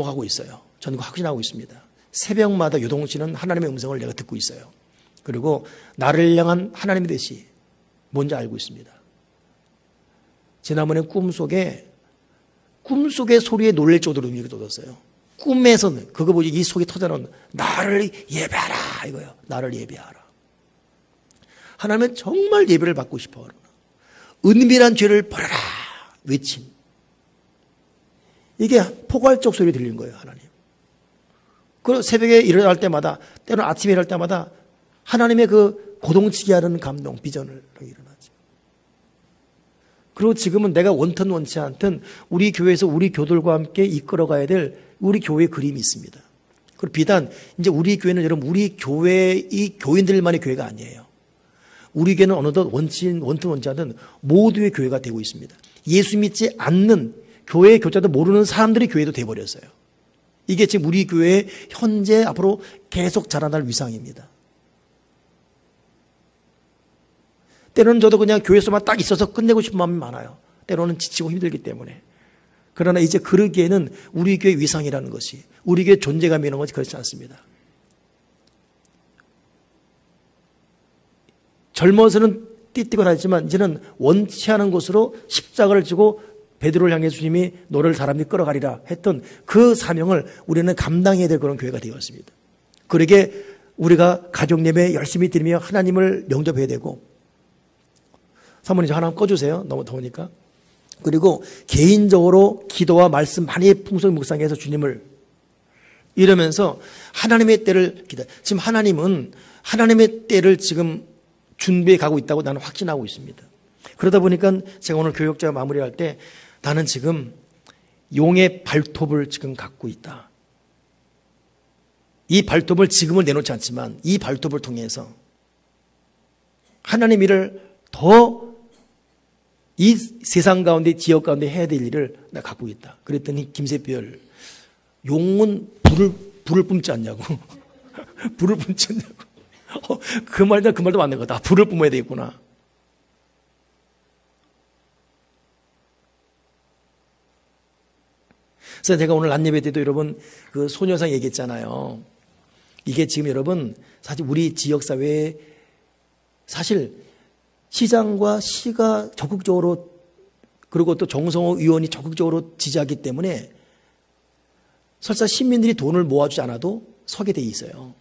하고 있어요. 저는 확신하고 있습니다. 새벽마다 요동치는 하나님의 음성을 내가 듣고 있어요. 그리고 나를 향한 하나님의 뜻이 뭔지 알고 있습니다. 지난번에 꿈속의 소리에 놀랄 정도로 의미가 돋았어요. 꿈에서는 그거 보지 이 속이 터져나온 나를 예배하라 이거예요. 나를 예배하라. 하나님은 정말 예배를 받고 싶어 그러나 은밀한 죄를 버려라 외침. 이게 포괄적 소리 들리는 거예요. 하나님. 그리고 새벽에 일어날 때마다 때로는 아침에 일어날 때마다 하나님의 그 고동치게 하는 감동 비전을 일어나죠. 그리고 지금은 내가 원튼 원치 않든 우리 교회에서 우리 교들과 함께 이끌어가야 될 우리 교회의 그림이 있습니다. 그리고 비단 이제 우리 교회는 여러분 우리 교회의 교인들만의 교회가 아니에요. 우리 교회는 어느덧 원튼 원치 않든 모두의 교회가 되고 있습니다. 예수 믿지 않는 교회 교자도 모르는 사람들이 교회도 돼버렸어요. 이게 지금 우리 교회의 현재 앞으로 계속 자라날 위상입니다. 때로는 저도 그냥 교회에서만 딱 있어서 끝내고 싶은 마음이 많아요. 때로는 지치고 힘들기 때문에. 그러나 이제 그러기에는 우리 교회 위상이라는 것이 우리 교회 존재감이라는 것이 그렇지 않습니다. 젊어서는 띠띠고 다녔지만 이제는 원치 않은 곳으로 십자가를 지고 베드로를 향해 주님이 너를 사람들이 끌어가리라 했던 그 사명을 우리는 감당해야 될 그런 교회가 되었습니다. 그러게 우리가 가족 예배 열심히 드리며 하나님을 영접해야 되고 사모님 저 하나 꺼주세요. 너무 더우니까. 그리고 개인적으로 기도와 말씀 많이 풍성히 묵상해서 주님을 이러면서 하나님의 때를 기다. 지금 하나님은 하나님의 때를 지금 준비해 가고 있다고 나는 확신하고 있습니다. 그러다 보니까 제가 오늘 교역자 마무리할 때 나는 지금 용의 발톱을 지금 갖고 있다. 이 발톱을 지금을 내놓지 않지만 이 발톱을 통해서 하나님 일을 더 이 세상 가운데 지역 가운데 해야 될 일을 나 갖고 있다. 그랬더니 김세별 용은 불을 뿜지 않냐고. 불을 뿜지 않냐고. 그 말도 맞는 거다. 불을 뿜어야 되겠구나. 그래서 제가 오늘 낮예배 때도 여러분 그 소녀상 얘기했잖아요. 이게 지금 여러분 사실 우리 지역사회에 사실 시장과 시가 적극적으로 그리고 또 정성호 의원이 적극적으로 지지하기 때문에 설사 시민들이 돈을 모아주지 않아도 서게 돼 있어요.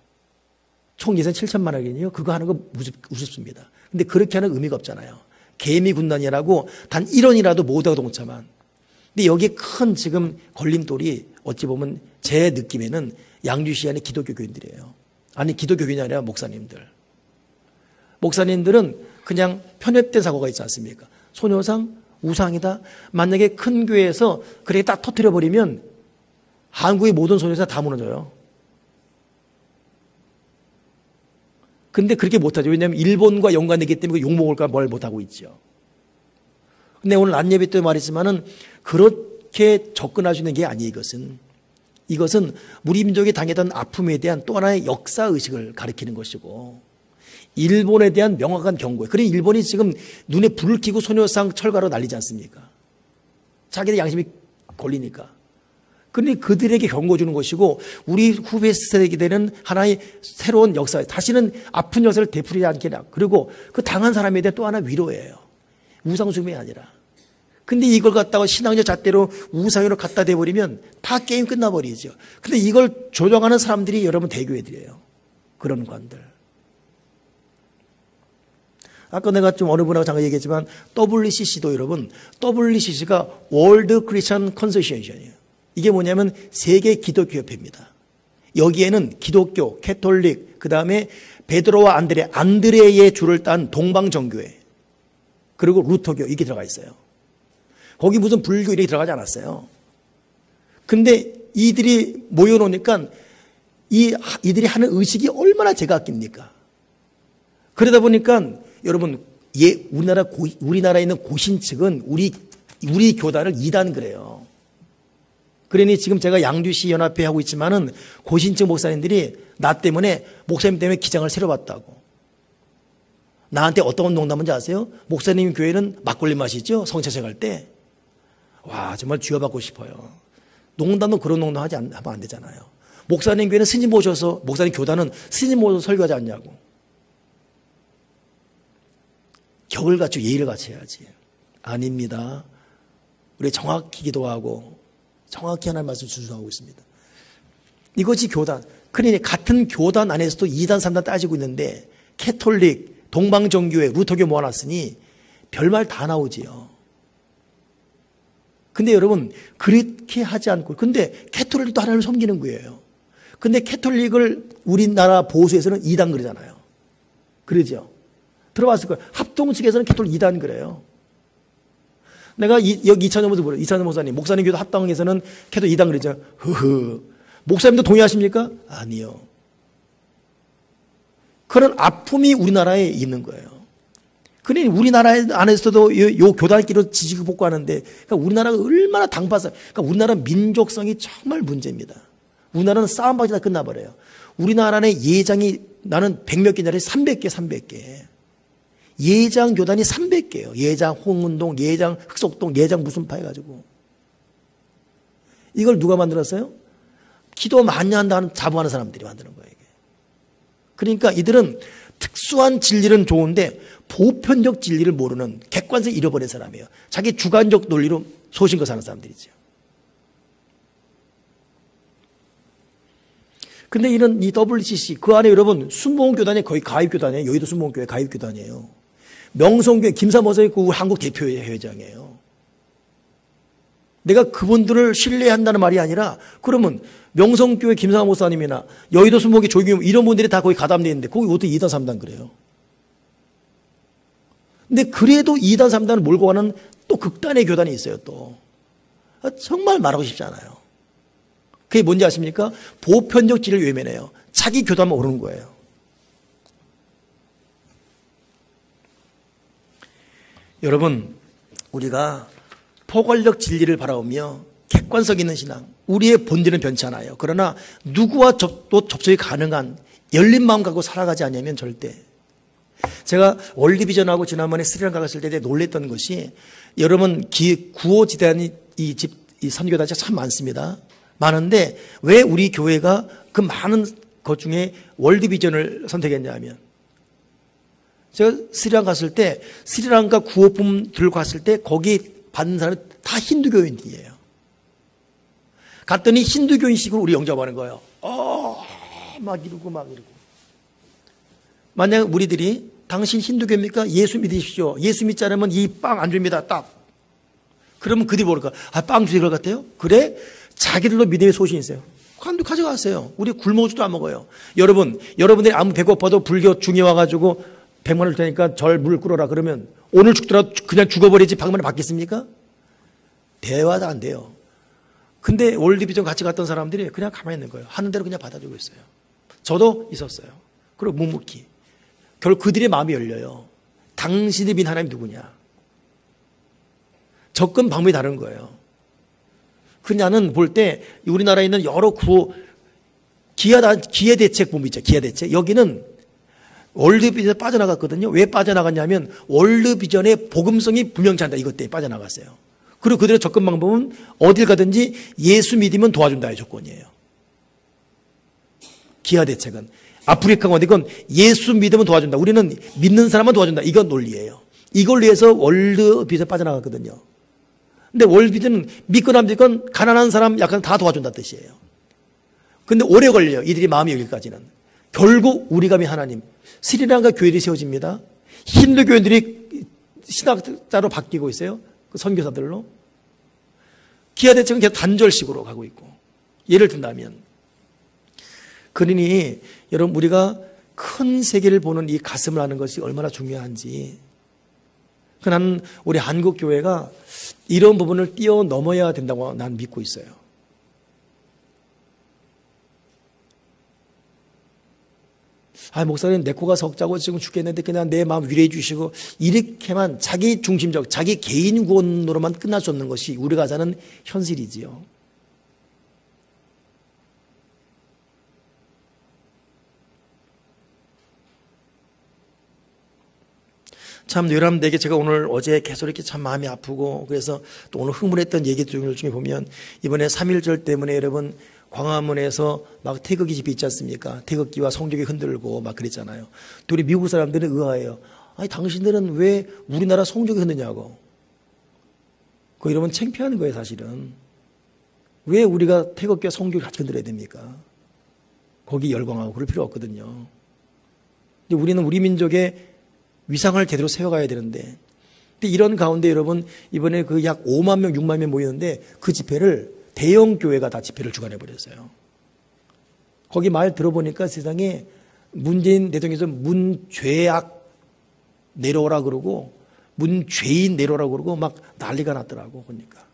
총 예산 7천만 원이거든요. 그거 하는 거 우습습니다. 근데 그렇게 하는 의미가 없잖아요. 개미 군단이라고 단 1원이라도 모두가 동참한. 근데 여기에 큰 지금 걸림돌이 어찌 보면 제 느낌에는 양주시 안에 기독교 교인들이에요. 아니 기독교 교인이 아니라 목사님들. 목사님들은 그냥 편협된 사고가 있지 않습니까? 소녀상, 우상이다. 만약에 큰 교회에서 그렇게 딱 터뜨려버리면 한국의 모든 소녀상 다 무너져요. 근데 그렇게 못하죠. 왜냐하면 일본과 연관되기 때문에 욕먹을까 뭘 못하고 있죠. 근데 오늘 낮예배 때 말했지만은 그렇게 접근할 수 있는 게 아니에요. 이것은 우리 민족이 당했던 아픔에 대한 또 하나의 역사의식을 가리키는 것이고 일본에 대한 명확한 경고예요. 그래 일본이 지금 눈에 불을 켜고 소녀상 철가로 날리지 않습니까? 자기들 양심이 걸리니까. 그러니 그들에게 경고 주는 것이고 우리 후배 세대에게는 하나의 새로운 역사, 다시는 아픈 역사를 되풀이하지 않게 그리고 그 당한 사람에 대한 또 하나 위로예요. 우상숭배가 아니라. 근데 이걸 갖다가 신앙적 잣대로 우상으로 갖다 대버리면 다 게임 끝나버리죠. 근데 이걸 조정하는 사람들이 여러분 대교회들이에요. 그런 관들. 아까 내가 좀 어느 분하고 잠깐 얘기했지만 WCC도 여러분 WCC가 World Christian Association이에요. 이게 뭐냐면 세계 기독교 협회입니다. 여기에는 기독교, 캐톨릭, 그 다음에 베드로와 안드레의 줄을 딴 동방정교회 그리고 루터교 이게 들어가 있어요. 거기 무슨 불교 이렇게 들어가지 않았어요. 근데 이들이 모여놓으니까 이들이 하는 의식이 얼마나 제가 아낍니까? 그러다 보니까 여러분, 우리나라에 있는 고신 측은 우리 교단을 이단 그래요. 그러니 지금 제가 양주시 연합회 하고 있지만은 고신 측 목사님들이 나 때문에 목사님 때문에 기장을 새로 봤다고. 나한테 어떤 농담인지 아세요? 목사님 교회는 막걸리 마시죠? 성차색 할 때. 와, 정말 쥐어받고 싶어요. 농담도 그런 농담 하면 안 되잖아요. 목사님 교회는 스님 모셔서, 목사님 교단은 스님 모셔서 설교하지 않냐고. 격을 갖추고 예의를 갖춰야지. 아닙니다. 우리 정확히 기도하고 정확히 하나님 말씀 준수하고 있습니다. 이것이 교단. 그러니 같은 교단 안에서도 2단, 3단 따지고 있는데 캐톨릭, 동방정교회, 루터교 모아놨으니 별말 다 나오지요. 근데 여러분 그렇게 하지 않고, 근데 캐톨릭도 하나님을 섬기는 거예요. 근데 캐톨릭을 우리나라 보수에서는 2단 그러잖아요. 그러죠. 들어봤을 거예요. 합동 측에서는 캐톨릭 2단 그래요. 내가 여기 이찬영 목사님, 목사님 교도 합당에서는 캐톨릭 2단 그러죠. 목사님도 동의하십니까? 아니요. 그런 아픔이 우리나라에 있는 거예요. 그러니 우리나라 안에서도 요 교단끼리 지지고 복구하는데, 그러니까 우리나라가 얼마나 당파사, 그러니까 우리나라 민족성이 정말 문제입니다. 우리나라는 싸움박이 다 끝나버려요. 우리나라의 예장이 나는 100몇 개냐리 300개. 예장 교단이 300개예요. 예장 홍은동, 예장 흑석동, 예장 무슨 파 해가지고. 이걸 누가 만들었어요? 기도 많이 한다는 자부하는 사람들이 만드는 거예요. 이게. 그러니까 이들은 특수한 진리는 좋은데 보편적 진리를 모르는, 객관성을 잃어버린 사람이에요. 자기 주관적 논리로 소신껏 사는 사람들이죠. 근데 이런 이 WCC 그 안에 여러분 순복음교단이 거의 가입교단이에요. 여의도 순복음교회 가입교단이에요. 명성교회 김사모사 있고 한국 대표회장이에요. 내가 그분들을 신뢰한다는 말이 아니라, 그러면 명성교회 김상하 목사님이나 여의도 순복음교회 조규 이런 분들이 다 거기 가담되어 있는데 거기 어떻게 2단 3단 그래요? 근데 그래도 2단 3단을 몰고 가는 또 극단의 교단이 있어요. 또 정말 말하고 싶지 않아요. 그게 뭔지 아십니까? 보편적 진리를 외면해요. 자기 교단만 오르는 거예요. 여러분, 우리가 포괄적 진리를 바라보며 객관성 있는 신앙, 우리의 본질은 변치 않아요. 그러나 누구와 또 접촉이 가능한 열린 마음 갖고 살아가지 않으면 절대. 제가 월드비전하고 지난번에 스리랑카 갔을 때 놀랬던 것이, 여러분 구호지단이 이 선교단이 참 많습니다. 많은데 왜 우리 교회가 그 많은 것 중에 월드비전을 선택했냐면, 제가 스리랑카 갔을 때 스리랑카 구호품 들고 갔을 때 거기 받는 사람이 다 힌두교인이에요. 갔더니 힌두교인식으로 우리 영접하는 거예요. 막 이러고. 만약 우리들이 당신 힌두교입니까? 예수 믿으십시오. 예수 믿지 않으면 이 빵 안 줍니다. 딱. 그러면 그들이 모를까? 빵 주실 것 같아요? 그래? 자기들도 믿음의 소신이 있어요. 관도 가져가세요. 우리 굶어주도 안 먹어요. 여러분들이 아무 배고파도 불교 중에 와가지고 100만 원 줄 테니까 절 물 끓여라 그러면 오늘 죽더라도 그냥 죽어버리지 100만 원 받겠습니까? 대화도 안 돼요. 근데 월드비전 같이 갔던 사람들이 그냥 가만히 있는 거예요. 하는 대로 그냥 받아주고 있어요. 저도 있었어요. 그리고 묵묵히. 결국 그들의 마음이 열려요. 당신이 믿는 하나님 누구냐. 접근 방법이 다른 거예요. 그냥은 볼 때 우리나라에 있는 여러 기회 대책 본부 있죠. 기회 대책. 여기는 월드비전에 빠져나갔거든요. 왜 빠져나갔냐면 월드비전의 복음성이 분명치 않다. 이것 때문에 빠져나갔어요. 그리고 그들의 접근 방법은 어딜 가든지 예수 믿으면 도와준다의 조건이에요. 기하 대책은 아프리카가 어디건 예수 믿으면 도와준다. 우리는 믿는 사람만 도와준다. 이건 논리예요. 이걸 위해서 월드비전에 빠져나갔거든요. 근데 월드비전은 믿건 안 믿건 가난한 사람 약간 다 도와준다는 뜻이에요. 근데 오래 걸려요. 이들이 마음이 여기까지는. 결국 우리가 믿는 하나님, 스리랑카 교회들이 세워집니다. 힌두 교인들이 신학자로 바뀌고 있어요. 그 선교사들로. 기하 대책은 계속 단절식으로 가고 있고. 예를 든다면, 그러니 여러분 우리가 큰 세계를 보는 이 가슴을 하는 것이 얼마나 중요한지. 나는 우리 한국 교회가 이런 부분을 뛰어넘어야 된다고 난 믿고 있어요. 목사님 내 코가 석자고 지금 죽겠는데 그냥 내 마음 위로해 주시고, 이렇게만 자기 중심적, 자기 개인 구원으로만 끝날 수 없는 것이 우리가 사는 현실이지요. 참 여러분들에게 제가 오늘 어제 계속 이렇게 참 마음이 아프고 그래서 또 오늘 흥분했던 얘기 중에 보면 이번에 3.1절 때문에 여러분 광화문에서 막 태극기 집회 있지 않습니까? 태극기와 성적이 흔들고 막 그랬잖아요. 또 우리 미국 사람들은 의아해요. 아니 당신들은 왜 우리나라 성적이 흔드냐고. 그거 이러면 창피한 거예요 사실은. 왜 우리가 태극기와 성적을 같이 흔들어야 됩니까? 거기 열광하고 그럴 필요 없거든요. 근데 우리는 우리 민족의 위상을 제대로 세워가야 되는데 근데 이런 가운데 여러분 이번에 그 약 5만 명 6만 명 모였는데 그 집회를 대형 교회가 다 집회를 주관해 버렸어요. 거기 말 들어보니까 세상에 문재인 대통령께서 문죄악 내려오라 그러고 문죄인 내려오라 그러고 막 난리가 났더라고. 그러니까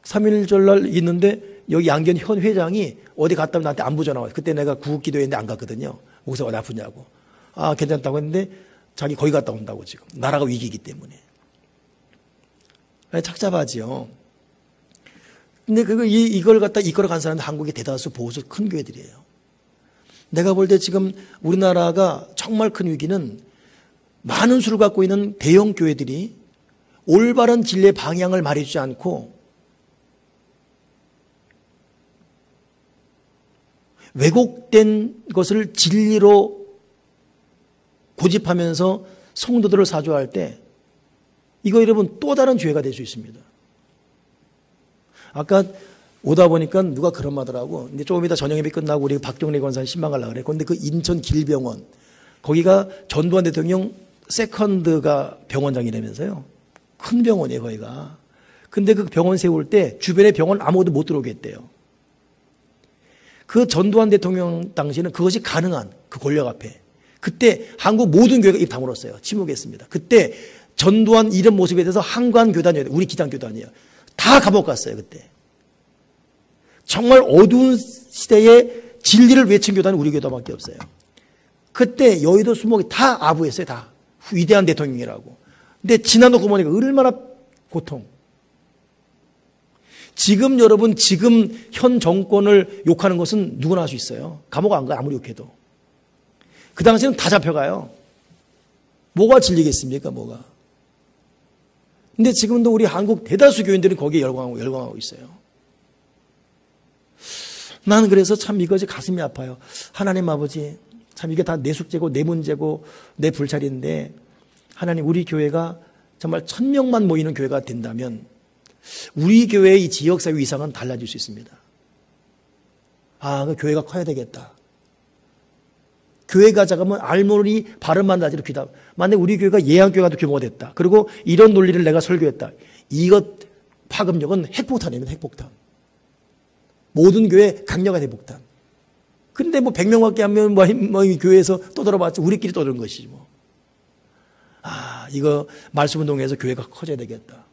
3.1절 날 있는데 여기 양견 현 회장이 어디 갔다 오면 나한테 안부 전화 와요. 그때 내가 구국기도회인데 안 갔거든요. 거기서 어디 아프냐고. 아 괜찮다고 했는데 자기 거기 갔다 온다고 지금. 나라가 위기이기 때문에. 착잡하지요. 근데 이걸 갖다 이끌어 간 사람은 한국의 대다수 보수 큰 교회들이에요. 내가 볼 때 지금 우리나라가 정말 큰 위기는 많은 수를 갖고 있는 대형 교회들이 올바른 진리의 방향을 말해주지 않고 왜곡된 것을 진리로 고집하면서 성도들을 사주할 때 이거 여러분 또 다른 죄가 될 수 있습니다. 아까 오다 보니까 누가 그런 말하더라고. 근데 조금 이따 저녁 예배 끝나고 우리 박경래 권사님 신방 가려고 그래. 그런데 그 인천 길병원 거기가 전두환 대통령 세컨드가 병원장이라면서요. 큰 병원이에요 거기가. 근데 그 병원 세울 때 주변에 병원 아무도 못 들어오게 했대요. 그 전두환 대통령 당시에는 그것이 가능한 그 권력 앞에 그때 한국 모든 교회가 입 다물었어요. 침묵했습니다. 그때 전두환 이런 모습에 대해서 한관교단이에요. 우리 기장교단이에요. 다 감옥 갔어요 그때. 정말 어두운 시대에 진리를 외친 교단은 우리 교단밖에 없어요. 그때 여의도 수목이 다 아부했어요. 다 위대한 대통령이라고. 근데 지나놓고 보니까 얼마나 고통. 지금 여러분 지금 현 정권을 욕하는 것은 누구나 할 수 있어요. 감옥 안 가요 아무리 욕해도. 그 당시에는 다 잡혀가요. 뭐가 진리겠습니까 뭐가. 근데 지금도 우리 한국 대다수 교인들은 거기에 열광하고 있어요. 나는 그래서 참 이것이 가슴이 아파요. 하나님 아버지 참 이게 다 내 숙제고 내 문제고 내 불찰인데 하나님 우리 교회가 정말 1000명만 모이는 교회가 된다면 우리 교회의 이 지역사회 위상은 달라질 수 있습니다. 아, 그 교회가 커야 되겠다. 교회가 작으면 알모니 바른만 나지로 귀다. 만약에 우리 교회가 예양교회가 규모가 됐다. 그리고 이런 논리를 내가 설교했다. 이것 파급력은 핵폭탄입니다. 핵폭탄. 모든 교회 강력한 핵폭탄. 근데 뭐 100명밖에 하면 뭐 교회에서 떠들어봤지 우리끼리 떠드는 것이지 뭐. 아, 이거 말씀운동에서 교회가 커져야 되겠다.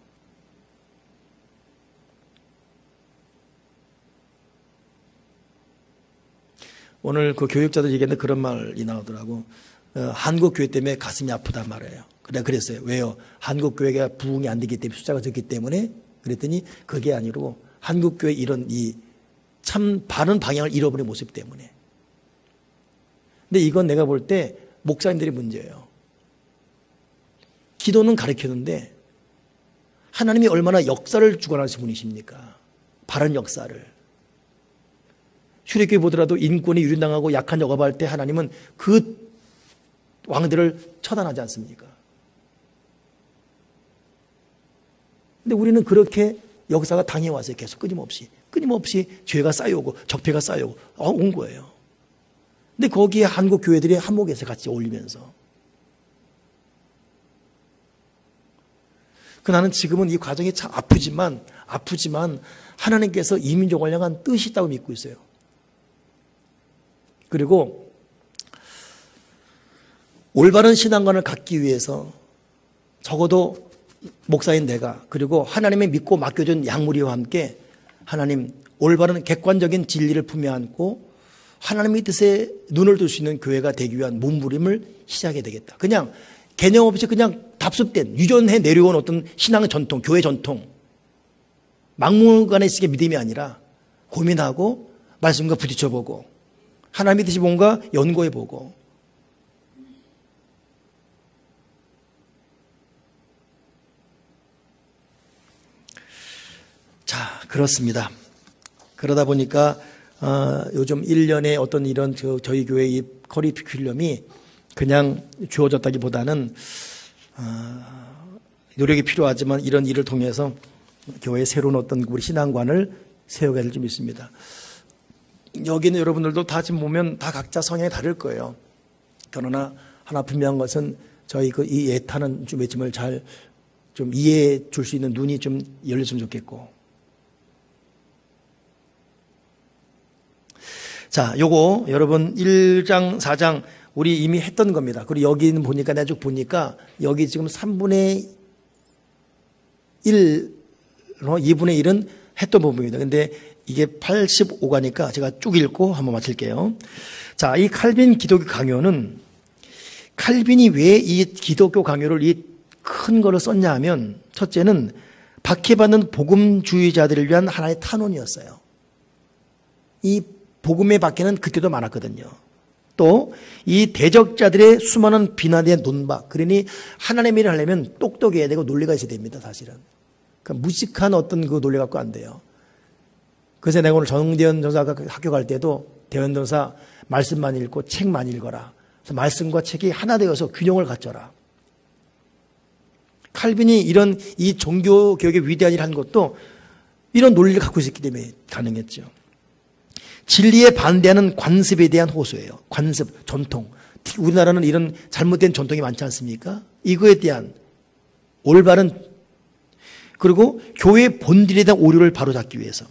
오늘 그 교육자들 얘기했는데 그런 말이 나오더라고. 한국 교회 때문에 가슴이 아프단 말이에요. 내가 그랬어요. 왜요? 한국 교회가 부흥이 안 되기 때문에 숫자가 적기 때문에 그랬더니 그게 아니고 한국 교회 이런 이 참 바른 방향을 잃어버린 모습 때문에. 근데 이건 내가 볼 때 목사님들이 문제예요. 기도는 가르치는데 하나님이 얼마나 역사를 주관하시는 분이십니까? 바른 역사를. 출애굽기 보더라도 인권이 유린당하고 약한 여갑할 때 하나님은 그 왕들을 처단하지 않습니까? 근데 우리는 그렇게 역사가 당해왔어요. 계속 끊임없이 죄가 쌓여오고 적폐가 쌓여오고 온 거예요. 근데 거기에 한국 교회들이 한목에서 같이 어울리면서 나는 지금은 이 과정이 참 아프지만 하나님께서 이 민족을 향한 뜻이 있다고 믿고 있어요. 그리고 올바른 신앙관을 갖기 위해서 적어도 목사인 내가 그리고 하나님의 믿고 맡겨준 양무리와 함께 하나님 올바른 객관적인 진리를 품에 안고 하나님의 뜻에 눈을 둘 수 있는 교회가 되기 위한 몸부림을 시작해야 되겠다. 그냥 개념 없이 그냥 답습된 유전해 내려온 어떤 신앙의 전통, 교회 전통 막무가내식의 믿음이 아니라 고민하고 말씀과 부딪혀보고 하나님의 뜻이 뭔가 연구해보고 자, 그렇습니다. 그러다 보니까 요즘 1년에 어떤 이런 저희 교회의 이 커리큘럼이 그냥 주어졌다기보다는 노력이 필요하지만 이런 일을 통해서 교회의 새로운 어떤 우리 신앙관을 세우게 될 좀 있습니다. 여기는 여러분들도 다 지금 보면 다 각자 성향이 다를 거예요. 그러나 하나 분명한 것은 저희 이 애타는 좀 외침을 잘 좀 이해해 줄 수 있는 눈이 좀 열렸으면 좋겠고. 자, 요거 여러분 1장, 4장 우리 이미 했던 겁니다. 그리고 여기는 보니까 내가 쭉 보니까 여기 지금 3분의 1, 2분의 1은 했던 부분입니다. 근데 이게 85가니까 제가 쭉 읽고 한번 마칠게요. 자, 이 칼빈 기독교 강요는 칼빈이 왜 이 기독교 강요를 이 큰 거를 썼냐 하면 첫째는 박해받는 복음주의자들을 위한 하나의 탄원이었어요. 이 복음의 박해는 그때도 많았거든요. 또 이 대적자들의 수많은 비난의 논박, 그러니 하나님의 일을 하려면 똑똑해야 되고 논리가 있어야 됩니다. 사실은. 그러니까 무식한 어떤 그 논리 갖고 안 돼요. 그래서 내가 오늘 정대현 전사가 학교 갈 때도 대현 전사 말씀만 읽고 책만 읽어라. 그래서 말씀과 책이 하나 되어서 균형을 갖춰라. 칼빈이 이런 이 종교 교육의 위대한 일을 한 것도 이런 논리를 갖고 있었기 때문에 가능했죠. 진리에 반대하는 관습에 대한 호소예요. 관습, 전통. 특히 우리나라는 이런 잘못된 전통이 많지 않습니까? 이거에 대한 올바른, 그리고 교회의 본질에 대한 오류를 바로잡기 위해서.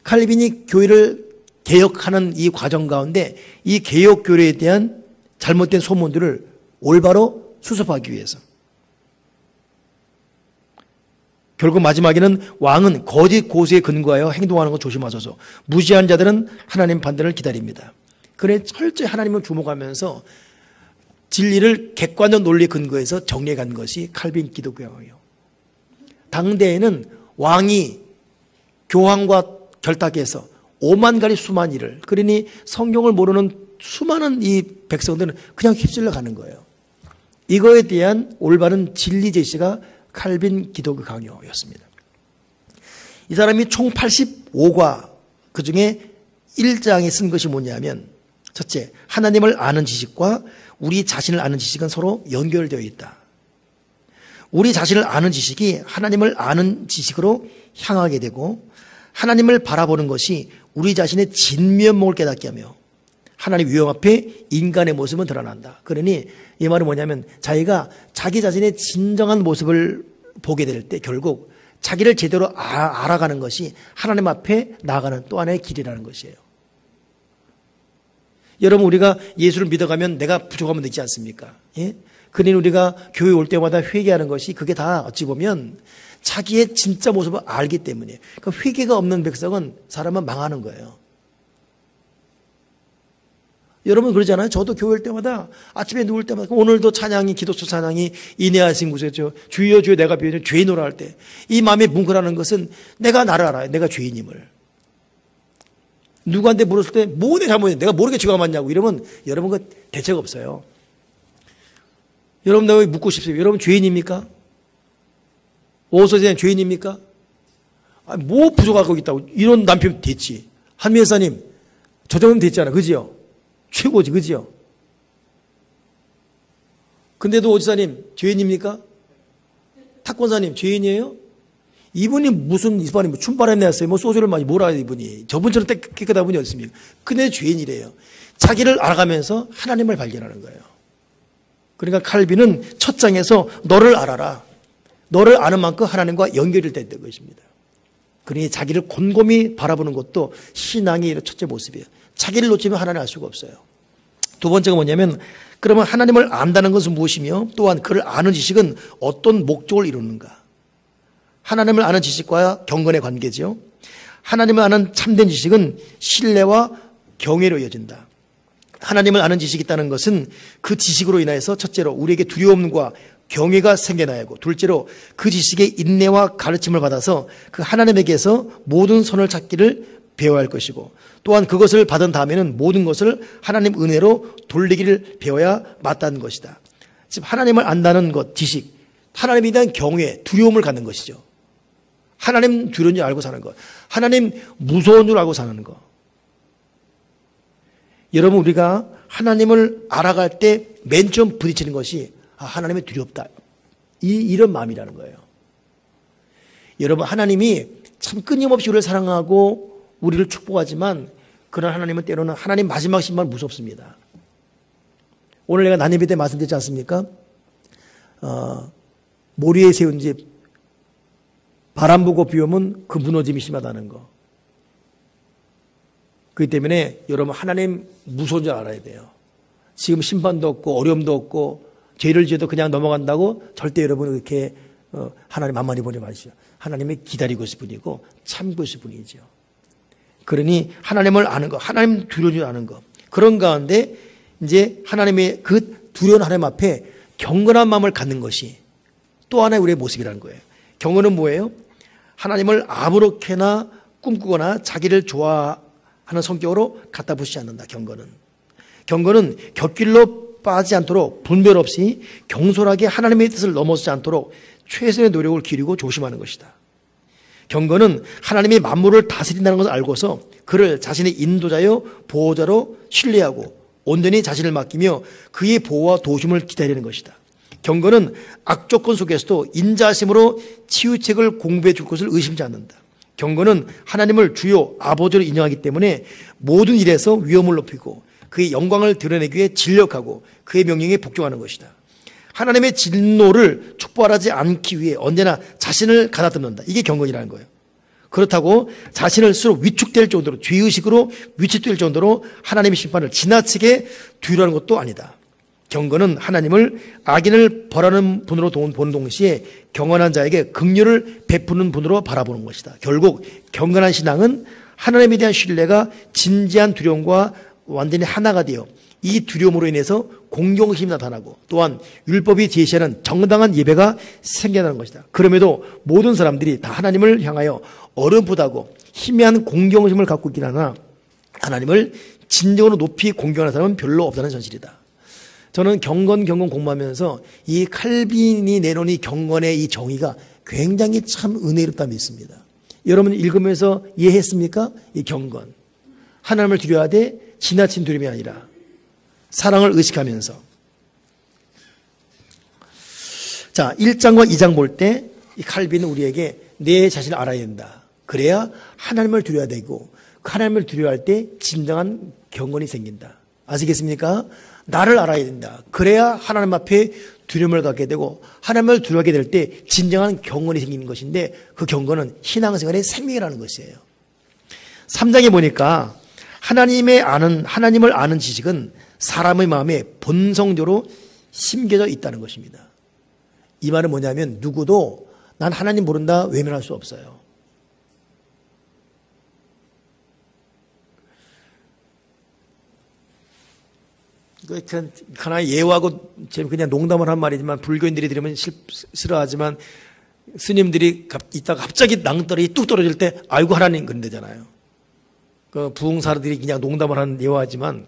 칼빈이 교회를 개혁하는 이 과정 가운데 이 개혁 교회에 대한 잘못된 소문들을 올바로 수습하기 위해서. 결국 마지막에는 왕은 거짓 고수에 근거하여 행동하는 것 조심하소서. 무지한 자들은 하나님 판단을 기다립니다. 그래 철저히 하나님을 주목하면서 진리를 객관적 논리에 근거해서 정리해 간 것이 칼빈 기독교예요. 당대에는 왕이 교황과 결탁해서 5만 가지 수많은 일을, 그러니 성경을 모르는 수많은 이 백성들은 그냥 휩쓸려 가는 거예요. 이거에 대한 올바른 진리 제시가 칼빈 기독교 강요였습니다. 이 사람이 총 85과 그 중에 1장에 쓴 것이 뭐냐면, 첫째, 하나님을 아는 지식과 우리 자신을 아는 지식은 서로 연결되어 있다. 우리 자신을 아는 지식이 하나님을 아는 지식으로 향하게 되고, 하나님을 바라보는 것이 우리 자신의 진면목을 깨닫게 하며 하나님 위엄 앞에 인간의 모습은 드러난다. 그러니 이 말은 뭐냐면 자기가 자기 자신의 진정한 모습을 보게 될 때 결국 자기를 제대로 알아가는 것이 하나님 앞에 나아가는 또 하나의 길이라는 것이에요. 여러분, 우리가 예수를 믿어가면 내가 부족하면 되지 않습니까? 예? 그러니 우리가 교회 올 때마다 회개하는 것이 그게 다 어찌 보면 자기의 진짜 모습을 알기 때문에. 그러니까 회개가 없는 백성은 사람은 망하는 거예요. 여러분 그러잖아요. 저도 교회 올 때마다 아침에 누울 때마다 오늘도 찬양이 기도처 찬양이 인내하신 곳이죠. 주여 주여 내가 비오니 죄인으로 할 때 이 마음에 뭉클하는 것은 내가 나를 알아요. 내가 죄인임을. 누구한테 물었을 때 뭐 내 잘못이야. 내가 모르게 죄가 많냐고 이러면 여러분 그 대책 없어요. 여러분 내가 묻고 싶어요. 여러분 죄인입니까? 오소재는 죄인입니까? 아니, 뭐 부족하고 있다고. 이런 남편 됐지. 한미 여사님 저 정도면 됐잖아. 그지요? 최고지. 그지요? 근데도 오지사님 죄인입니까? 탁권사님 죄인이에요? 이분이 무슨 이번에 춤바람 내었어요. 뭐 소주를 많이 몰아요 이분이. 저분처럼 깨끗한 분이 어딨습니까? 근데 죄인이래요. 자기를 알아가면서 하나님을 발견하는 거예요. 그러니까 칼빈은 첫 장에서 너를 알아라. 너를 아는 만큼 하나님과 연결이 됐던 것입니다. 그러니 자기를 곰곰이 바라보는 것도 신앙의 첫째 모습이에요. 자기를 놓치면 하나님을 알 수가 없어요. 두 번째가 뭐냐면 그러면 하나님을 안다는 것은 무엇이며 또한 그를 아는 지식은 어떤 목적을 이루는가. 하나님을 아는 지식과 경건의 관계죠. 하나님을 아는 참된 지식은 신뢰와 경외로 이어진다. 하나님을 아는 지식이 있다는 것은 그 지식으로 인하여서 첫째로 우리에게 두려움과 경외가 생겨나야 하고 둘째로 그 지식의 인내와 가르침을 받아서 그 하나님에게서 모든 선을 찾기를 배워야 할 것이고 또한 그것을 받은 다음에는 모든 것을 하나님 은혜로 돌리기를 배워야 마땅한 것이다. 즉 하나님을 안다는 것, 지식, 하나님에 대한 경외, 두려움을 갖는 것이죠. 하나님 두려운 줄 알고 사는 것. 하나님 무서운 줄 알고 사는 것. 여러분, 우리가 하나님을 알아갈 때 맨 처음 부딪히는 것이 하나님이 두렵다. 이런 마음이라는 거예요. 여러분, 하나님이 참 끊임없이 우리를 사랑하고 우리를 축복하지만 그런 하나님은 때로는 하나님 마지막 심판 무섭습니다. 오늘 내가 난예배 때 말씀드렸지 않습니까? 모리에 세운 집 바람 불고 비 오면 그 무너짐이 심하다는 거. 그렇기 때문에 여러분, 하나님 무서운 줄 알아야 돼요. 지금 심판도 없고 어려움도 없고 죄를 지어도 그냥 넘어간다고 절대 여러분 그렇게 하나님 만만히 보지 마시죠. 하나님이 기다리고 있을 뿐이고 참고 있을 뿐이죠. 그러니 하나님을 아는 것, 하나님 두려운 줄 아는 것. 그런 가운데 이제 하나님의 그 두려운 하나님 앞에 경건한 마음을 갖는 것이 또 하나의 우리의 모습이라는 거예요. 경건은 뭐예요? 하나님을 아무렇게나 꿈꾸거나 자기를 좋아하는 성격으로 갖다 붙이지 않는다. 경건은 곁길로 빠지지 않도록 분별 없이 경솔하게 하나님의 뜻을 넘어서지 않도록 최선의 노력을 기울이고 조심하는 것이다. 경건은 하나님이 만물을 다스린다는 것을 알고서 그를 자신의 인도자요 보호자로 신뢰하고 온전히 자신을 맡기며 그의 보호와 도우심을 기다리는 것이다. 경건은 악조건 속에서도 인자심으로 치유책을 공부해 줄 것을 의심지 않는다. 경건은 하나님을 주요 아버지로 인정하기 때문에 모든 일에서 위엄을 높이고 그의 영광을 드러내기 위해 진력하고 그의 명령에 복종하는 것이다. 하나님의 진노를 촉발하지 않기 위해 언제나 자신을 가다듬는다. 이게 경건이라는 거예요. 그렇다고 자신을 스스로 위축될 정도로 죄의식으로 위축될 정도로 하나님의 심판을 지나치게 두려워하는 것도 아니다. 경건은 하나님을 악인을 벌하는 분으로 보는 동시에 경건한 자에게 긍휼을 베푸는 분으로 바라보는 것이다. 결국 경건한 신앙은 하나님에 대한 신뢰가 진지한 두려움과 완전히 하나가 되어 이 두려움으로 인해서 공경심이 나타나고 또한 율법이 제시하는 정당한 예배가 생겨나는 것이다. 그럼에도 모든 사람들이 다 하나님을 향하여 어렴풋하고 희미한 공경심을 갖고 있긴 하나 하나님을 진정으로 높이 공경하는 사람은 별로 없다는 현실이다. 저는 경건 공부하면서 이 칼빈이 내놓은 이 경건의 이 정의가 굉장히 참 은혜롭다 믿습니다. 여러분 읽으면서 이해했습니까? 이 경건. 하나님을 두려워하되 지나친 두려움이 아니라 사랑을 의식하면서. 자, 1장과 2장 볼 때 이 칼빈은 우리에게 내 자신을 알아야 된다. 그래야 하나님을 두려워야 되고 그 하나님을 두려워할 때 진정한 경건이 생긴다. 아시겠습니까? 나를 알아야 된다. 그래야 하나님 앞에 두려움을 갖게 되고 하나님을 두려워하게 될 때 진정한 경건이 생기는 것인데 그 경건은 신앙생활의 생명이라는 것이에요. 3장에 보니까 하나님을 아는 지식은 사람의 마음에 본성적으로 심겨져 있다는 것입니다. 이 말은 뭐냐면 누구도 난 하나님 모른다 외면할 수 없어요. 하나의 예화하고 그냥 농담을 한 말이지만 불교인들이 들으면 싫어하지만 스님들이 있다가 갑자기 낭떠러기 뚝 떨어질 때 아이고 하나님 그런다잖아요. 그 부흥사들이 그냥 농담을 하는 예화지만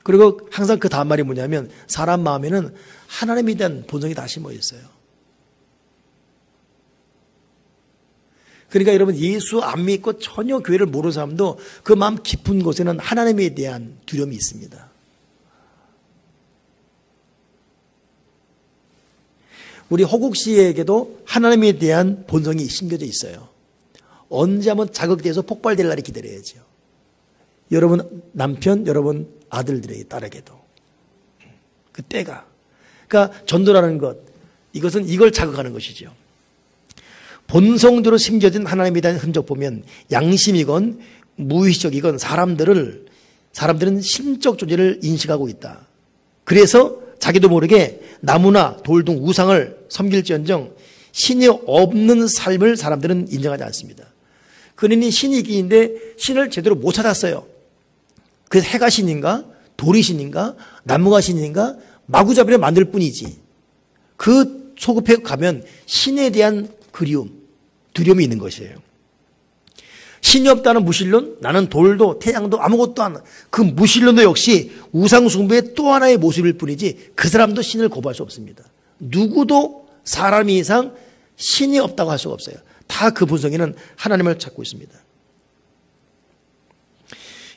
그리고 항상 그 다음 말이 뭐냐면 사람 마음에는 하나님에 대한 본성이 다 심어 있어요. 그러니까 여러분 예수 안 믿고 전혀 교회를 모르는 사람도 그 마음 깊은 곳에는 하나님에 대한 두려움이 있습니다. 우리 허국 씨에게도 하나님에 대한 본성이 심겨져 있어요. 언제 한번 자극돼서 폭발될 날이 기다려야죠. 여러분 남편, 여러분 아들들에게 딸에게도. 그 때가. 그러니까 전도라는 것, 이것은 이걸 자극하는 것이죠. 본성대로 심겨진 하나님에 대한 흔적 보면 양심이건 무의식적이건 사람들은 심적 존재를 인식하고 있다. 그래서 자기도 모르게 나무나 돌 등 우상을 섬길지언정 신이 없는 삶을 사람들은 인정하지 않습니다. 그러니 신이 있기인데 신을 제대로 못 찾았어요. 그래서 해가 신인가 돌이 신인가 나무가 신인가 마구잡이로 만들 뿐이지. 그 소급해 가면 신에 대한 그리움, 두려움이 있는 것이에요. 신이 없다는 무신론, 나는 돌도 태양도 아무것도 안, 그 무신론도 역시 우상숭배의 또 하나의 모습일 뿐이지 그 사람도 신을 거부할 수 없습니다. 누구도 사람 이상 신이 없다고 할 수가 없어요. 다 그 본성에는 하나님을 찾고 있습니다.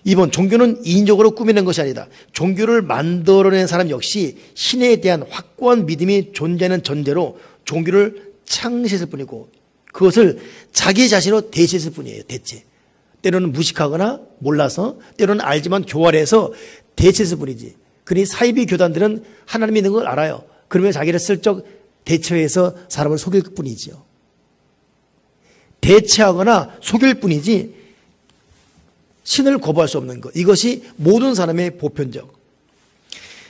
2번, 종교는 인위적으로 꾸며낸 것이 아니다. 종교를 만들어낸 사람 역시 신에 대한 확고한 믿음이 존재하는 전제로 종교를 창시했을 뿐이고 그것을 자기 자신으로 대체했을 뿐이에요. 대체. 때로는 무식하거나 몰라서 때로는 알지만 교활해서 대체했을 뿐이지. 그러니 사이비 교단들은 하나님이 있는 걸 알아요. 그러면 자기를 슬쩍 대처해서 사람을 속일 뿐이지요. 대체하거나 속일 뿐이지 신을 거부할 수 없는 것. 이것이 모든 사람의 보편적.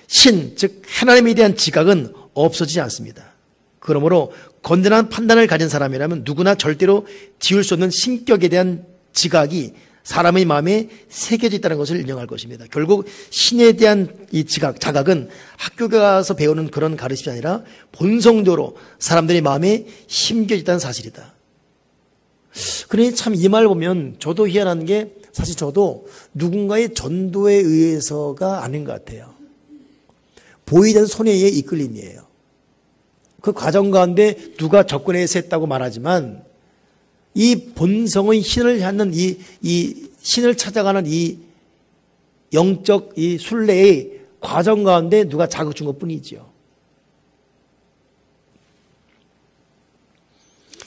신, 즉 하나님에 대한 지각은 없어지지 않습니다. 그러므로 건전한 판단을 가진 사람이라면 누구나 절대로 지울 수 없는 신격에 대한 지각이 사람의 마음에 새겨져 있다는 것을 인정할 것입니다. 결국 신에 대한 이 지각, 자각은 학교 가서 배우는 그런 가르침이 아니라 본성적으로 사람들의 마음에 심겨져 있다는 사실이다. 그러니 참 이 말 보면 저도 희한한 게 사실 저도 누군가의 전도에 의해서가 아닌 것 같아요. 보이지 않는 손에 의해 이끌림이에요. 그 과정 가운데 누가 접근해서 했다고 말하지만 이 본성의 신을 찾는 이 신을 찾아가는 이 영적 이 순례의 과정 가운데 누가 자극 준 것 뿐이죠.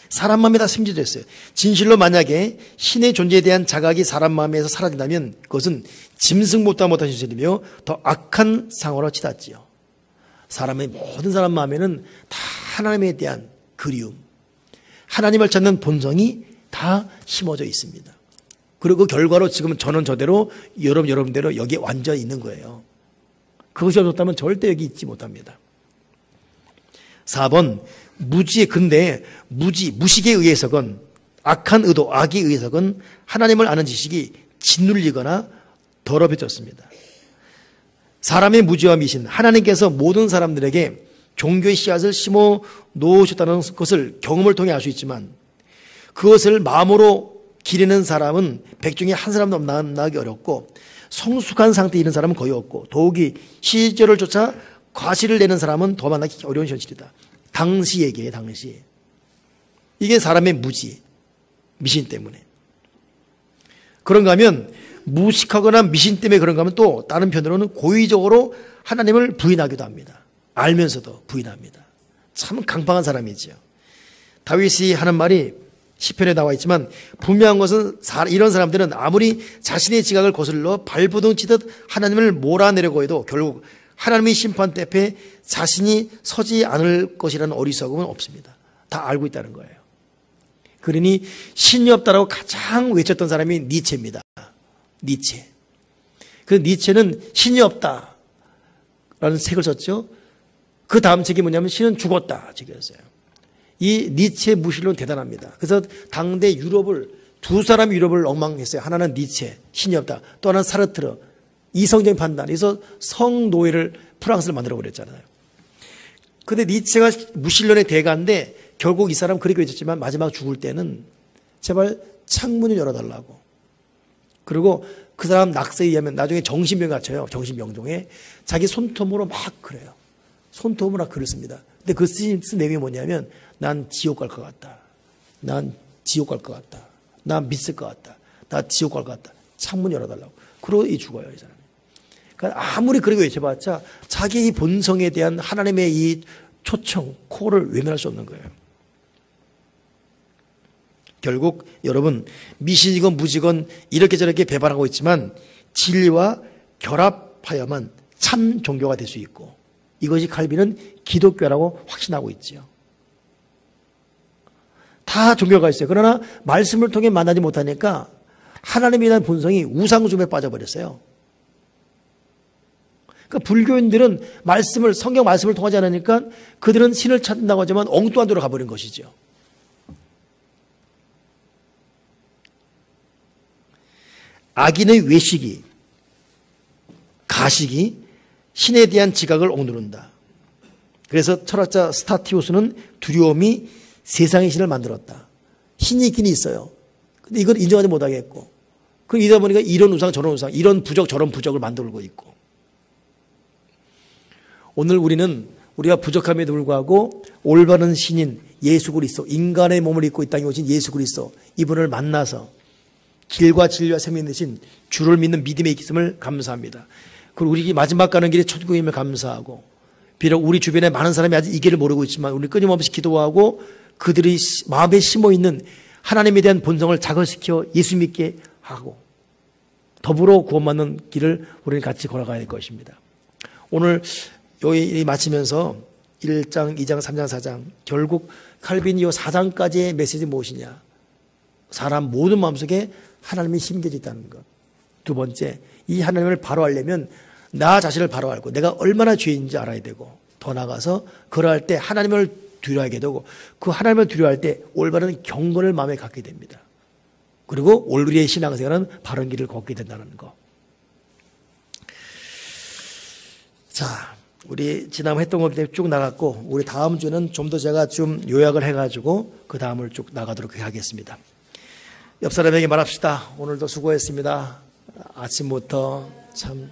사람 마음에 다 심겨져 있어요. 진실로 만약에 신의 존재에 대한 자각이 사람 마음에서 사라진다면 그것은 짐승보다 못한 신실이며 더 악한 상황으로 치닫지요. 사람의 모든 사람 마음에는 다 하나님에 대한 그리움, 하나님을 찾는 본성이 다 심어져 있습니다. 그리고 그 결과로 지금 저는 저대로 여러분대로 여기에 완전히 있는 거예요. 그것이 없었다면 절대 여기 있지 못합니다. 4번 근데 무식에 의해서건 악한 의도, 악에 의해서건 하나님을 아는 지식이 짓눌리거나 더럽혀졌습니다. 사람의 무지와 미신, 하나님께서 모든 사람들에게 종교의 씨앗을 심어 놓으셨다는 것을 경험을 통해 알 수 있지만 그것을 마음으로 기르는 사람은 백중에 한 사람도 만나기 어렵고 성숙한 상태에 있는 사람은 거의 없고 더욱이 시절을 쫓아 과실을 내는 사람은 더 만나기 어려운 현실이다. 당시 얘기예요. 당시. 이게 사람의 무지, 미신 때문에. 그런가 하면 무식하거나 미신 때문에 그런가 하면 또 다른 편으로는 고의적으로 하나님을 부인하기도 합니다. 알면서도 부인합니다. 참 강팍한 사람이죠. 다윗이 하는 말이 시편에 나와 있지만 분명한 것은 이런 사람들은 아무리 자신의 지각을 거슬러 발버둥 치듯 하나님을 몰아내려고 해도 결국 하나님의 심판 때에 자신이 서지 않을 것이라는 어리석음은 없습니다. 다 알고 있다는 거예요. 그러니 신이 없다라고 가장 외쳤던 사람이 니체입니다. 니체. 그 니체는 신이 없다라는 책을 썼죠. 그 다음 책이 뭐냐면 신은 죽었다 책이었어요. 이 니체의 무신론은 대단합니다. 그래서 당대 두 사람이 유럽을 엉망했어요. 하나는 니체, 신이 없다. 또 하나는 사르트르, 이성적인 판단. 그래서 성노예를 프랑스를 만들어버렸잖아요. 근데 니체가 무신론의 대가인데 결국 이 사람 그렇게 외쳤지만 마지막 죽을 때는 제발 창문을 열어달라고. 그리고 그 사람 낙서에 의하면 나중에 정신병 갇혀요. 정신병동에. 자기 손톱으로 막 그래요. 손톱으로 글을 씁니다. 근데 그 쓴 내용이 뭐냐면 난 지옥 갈 것 같다. 난 지옥 갈 것 같다. 난 믿을 것 같다. 나 지옥 갈 것 같다. 창문 열어달라고. 그러고 죽어요, 이 사람이. 그러니까 아무리 그렇게 외쳐봤자 자기 본성에 대한 하나님의 이 초청, 콜을 외면할 수 없는 거예요. 결국 여러분 미신이건 무지건 이렇게 저렇게 배반하고 있지만 진리와 결합하여만 참 종교가 될 수 있고 이것이 칼빈은 기독교라고 확신하고 있지요. 다 종교가 있어요. 그러나 말씀을 통해 만나지 못하니까 하나님에 대한 본성이 우상숭배에 빠져버렸어요. 그러니까 불교인들은 성경 말씀을 통하지 않으니까 그들은 신을 찾는다고 하지만 엉뚱한 데로 가버린 것이죠. 악인의 외식이, 가식이 신에 대한 지각을 억누른다. 그래서 철학자 스타티우스는 두려움이 세상의 신을 만들었다. 신이 있긴 있어요. 근데 이걸 인정하지 못하겠고. 그러다 보니까 이런 우상 저런 우상, 이런 부적 저런 부적을 만들고 있고. 오늘 우리는 우리가 부족함에도 불구하고 올바른 신인 예수 그리스도, 인간의 몸을 입고 이 땅에 오신 예수 그리스도, 이분을 만나서 길과 진리와 생명 되신 주를 믿는 믿음의 있음을 감사합니다. 그리고 우리 마지막 가는 길에 천국임을 감사하고, 비록 우리 주변에 많은 사람이 아직 이 길을 모르고 있지만 우리 끊임없이 기도하고 그들이 마음에 심어있는 하나님에 대한 본성을 자극시켜 예수 믿게 하고 더불어 구원받는 길을 우리는 같이 걸어가야 될 것입니다. 오늘 여기 마치면서 1장, 2장, 3장, 4장 결국 칼빈이 이 4장까지의 메시지 무엇이냐? 사람 모든 마음속에 하나님이 심겨져 있다는 것. 두 번째, 이 하나님을 바로 알려면 나 자신을 바로 알고 내가 얼마나 죄인지 알아야 되고, 더 나아가서 그러할 때 하나님을 두려워하게 되고, 그 하나님을 두려워할 때 올바른 경건을 마음에 갖게 됩니다. 그리고 우리의 신앙생활은 바른 길을 걷게 된다는 것. 자, 우리 지난번 했던 것 쭉 나갔고, 우리 다음 주는 좀 더 제가 좀 요약을 해가지고 그 다음을 쭉 나가도록 하겠습니다. 옆 사람에게 말합시다. 오늘도 수고했습니다. 아침부터 참